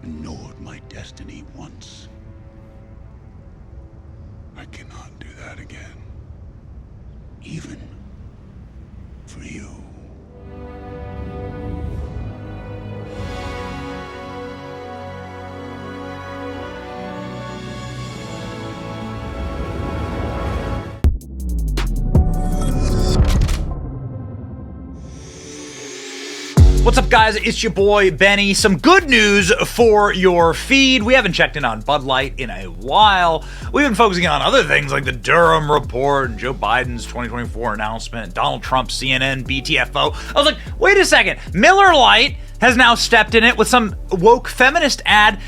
ignored my destiny once. I cannot do that again. Even for you. What's up, guys? It's your boy, Benny. Some good news for your feed. We haven't checked in on Bud Light in a while. We've been focusing on other things like the Durham report, and Joe Biden's 2024 announcement, Donald Trump's CNN, BTFO. I was like, wait a second. Miller Lite has now stepped in it with some woke feminist ad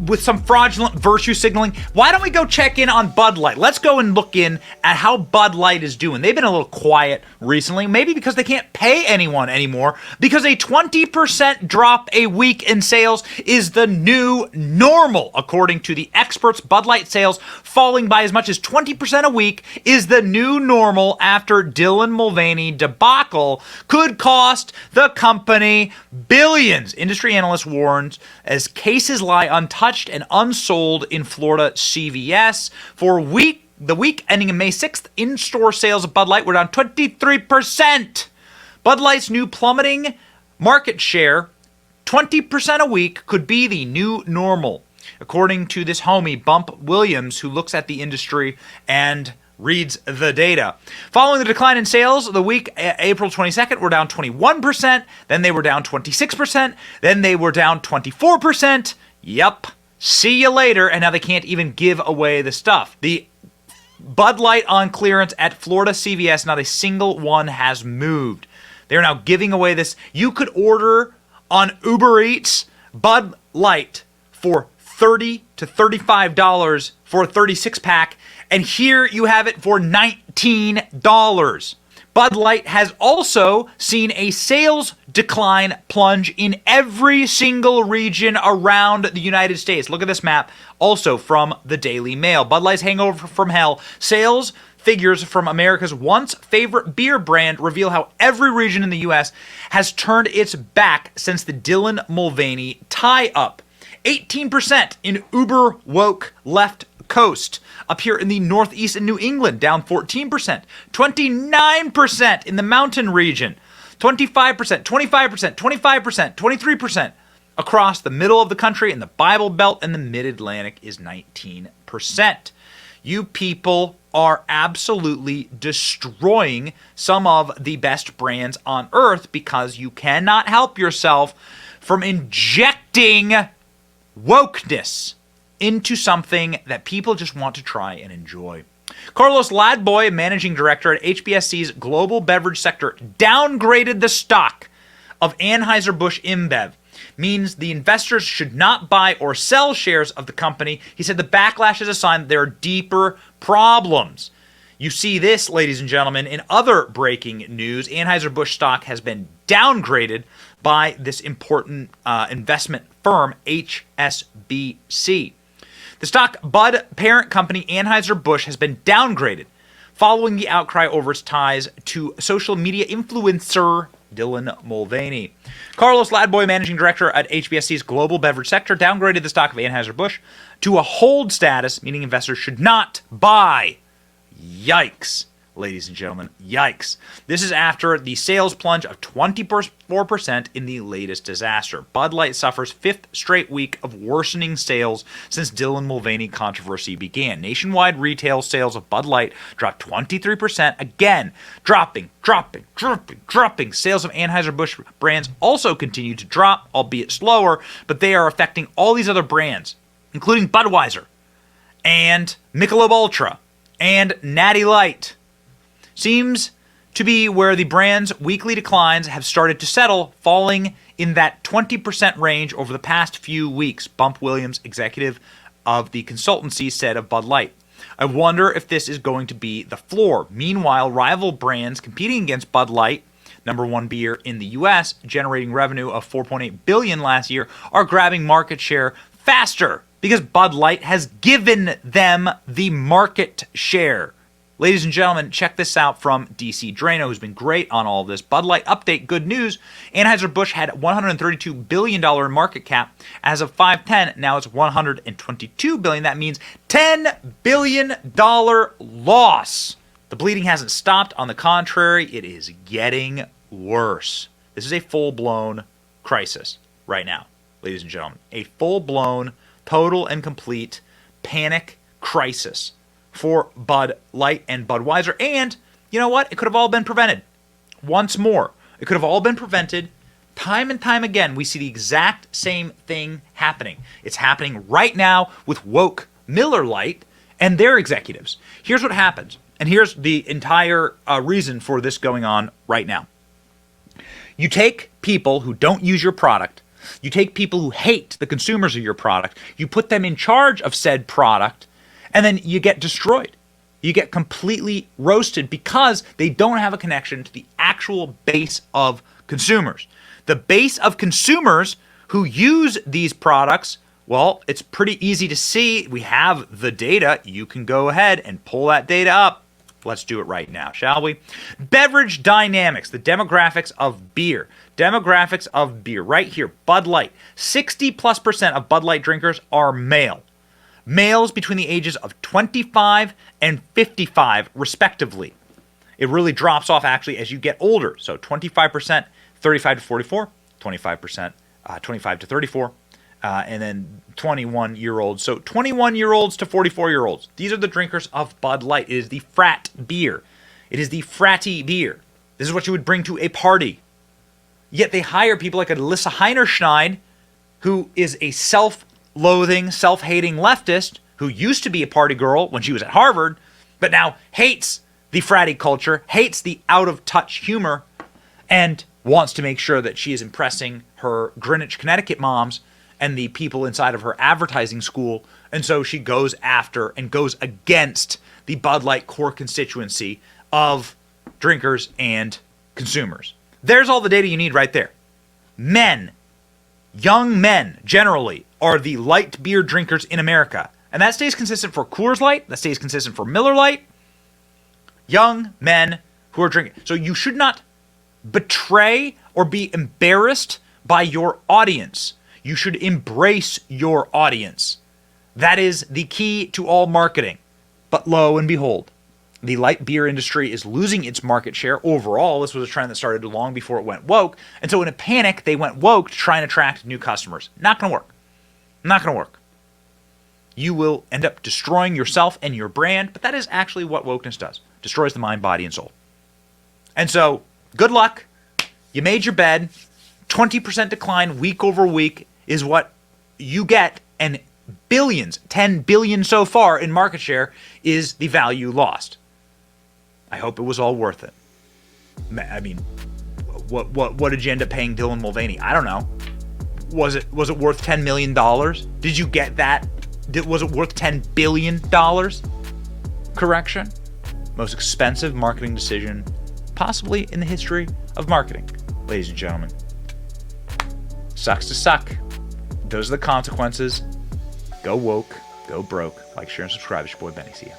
with some fraudulent virtue signaling. Why don't we go check in on Bud Light? Let's go and look in at how Bud Light is doing. They've been a little quiet recently, maybe because they can't pay anyone anymore, because a 20% drop a week in sales is the new normal. According to the experts, Bud Light sales falling by as much as 20% a week is the new normal after Dylan Mulvaney debacle could cost the company billions. Industry analyst warns as cases lie untouched and unsold in Florida CVS. For the week ending May 6th, in-store sales of Bud Light were down 23%. Bud Light's new plummeting market share, 20% a week, could be the new normal, according to this homie, Bump Williams, who looks at the industry and reads the data. Following the decline in sales, the week April 22nd were down 21%, then they were down 26%, then they were down 24%. Yep. See you later. And now they can't even give away the stuff. The Bud Light on clearance at Florida CVS, not a single one has moved. They're now giving away this. You could order on Uber Eats Bud Light for $30 to $35 for a 36-pack, and here you have it for $19. Bud Light has also seen a sales decline plunge in every single region around the United States. Look at this map, also from the Daily Mail. Bud Light's hangover from hell. Sales figures from America's once favorite beer brand reveal how every region in the U.S. has turned its back since the Dylan Mulvaney tie-up. 18% in uber woke left coast. Up here in the Northeast and New England, down 14%. 29% in the mountain region. 25%, 25%, 25%, 23%. Across the middle of the country in the Bible Belt and the Mid-Atlantic is 19%. You people are absolutely destroying some of the best brands on earth because you cannot help yourself from injecting wokeness into something that people just want to try and enjoy. Carlos Ladboy, managing director at HBSC's global beverage sector, downgraded the stock of Anheuser-Busch InBev. Means the investors should not buy or sell shares of the company. He said the backlash is a sign that there are deeper problems. You see this, ladies and gentlemen, in other breaking news. Anheuser-Busch stock has been downgraded by this important investment firm, HSBC. The stock Bud parent company Anheuser-Busch has been downgraded following the outcry over its ties to social media influencer Dylan Mulvaney. Carlos Ladboy, managing director at HBSC's global beverage sector, downgraded the stock of Anheuser-Busch to a hold status, meaning investors should not buy. Yikes, ladies and gentlemen, yikes. This is after the sales plunge of 24% in the latest disaster. Bud Light suffers fifth straight week of worsening sales since Dylan Mulvaney controversy began. Nationwide retail sales of Bud Light dropped 23%, again, dropping. Sales of Anheuser-Busch brands also continue to drop, albeit slower, but they are affecting all these other brands, including Budweiser and Michelob Ultra and Natty Light. Seems to be where the brand's weekly declines have started to settle, falling in that 20% range over the past few weeks, Bump Williams, executive of the consultancy, said of Bud Light. I wonder if this is going to be the floor. Meanwhile, rival brands competing against Bud Light, number one beer in the U.S., generating revenue of $4.8 billion last year, are grabbing market share faster because Bud Light has given them the market share. Ladies and gentlemen, check this out from DC Drano, who's been great on all of this. Bud Light update, good news. Anheuser-Busch had $132 billion in market cap. As of 5/10, now it's $122 billion. That means $10 billion loss. The bleeding hasn't stopped. On the contrary, it is getting worse. This is a full-blown crisis right now, ladies and gentlemen. A full-blown, total and complete panic crisis for Bud Light and Budweiser. And you know what? It could have all been prevented. Once more, it could have all been prevented. Time and time again, we see the exact same thing happening. It's happening right now with woke Miller Lite and their executives. Here's what happens, and here's the entire reason for this going on right now. You take people who don't use your product, you take people who hate the consumers of your product, you put them in charge of said product, and then you get destroyed. You get completely roasted because they don't have a connection to the actual base of consumers. The base of consumers who use these products, well, it's pretty easy to see. We have the data. You can go ahead and pull that data up. Let's do it right now, shall we? Beverage dynamics, the demographics of beer. Demographics of beer, right here, Bud Light. 60+% of Bud Light drinkers are male. Males between the ages of 25 and 55, respectively. It really drops off, actually, as you get older. So 25%, 35 to 44, 25%, 25 to 34, and then 21-year-olds. So 21-year-olds to 44-year-olds. These are the drinkers of Bud Light. It is the frat beer. It is the fratty beer. This is what you would bring to a party. Yet they hire people like Alyssa Heinerscheid, who is a self-loathing, self-hating leftist who used to be a party girl when she was at Harvard, but now hates the fratty culture, hates the out-of-touch humor, and wants to make sure that she is impressing her Greenwich, Connecticut moms and the people inside of her advertising school. And so she goes after and goes against the Bud Light core constituency of drinkers and consumers. There's all the data you need right there. Men, young men generally, are the light beer drinkers in America. And that stays consistent for Coors Light. That stays consistent for Miller Lite. Young men who are drinking. So you should not betray or be embarrassed by your audience. You should embrace your audience. That is the key to all marketing. But lo and behold, the light beer industry is losing its market share overall. This was a trend that started long before it went woke. And so in a panic, they went woke to try and attract new customers. Not going to work. Not going to work. You will end up destroying yourself and your brand, but that is actually what wokeness does. Destroys the mind, body, and soul. And so, good luck. You made your bed. 20% decline week over week is what you get, and billions, 10 billion so far in market share is the value lost. I hope it was all worth it. I mean, what did you end up paying Dylan Mulvaney? I don't know. Was it worth $10 million? Did you get that? Was it worth $10 billion? Correction. Most expensive marketing decision possibly in the history of marketing. Ladies and gentlemen, sucks to suck. Those are the consequences. Go woke, go broke. Like, share, and subscribe. It's your boy Benny. See ya.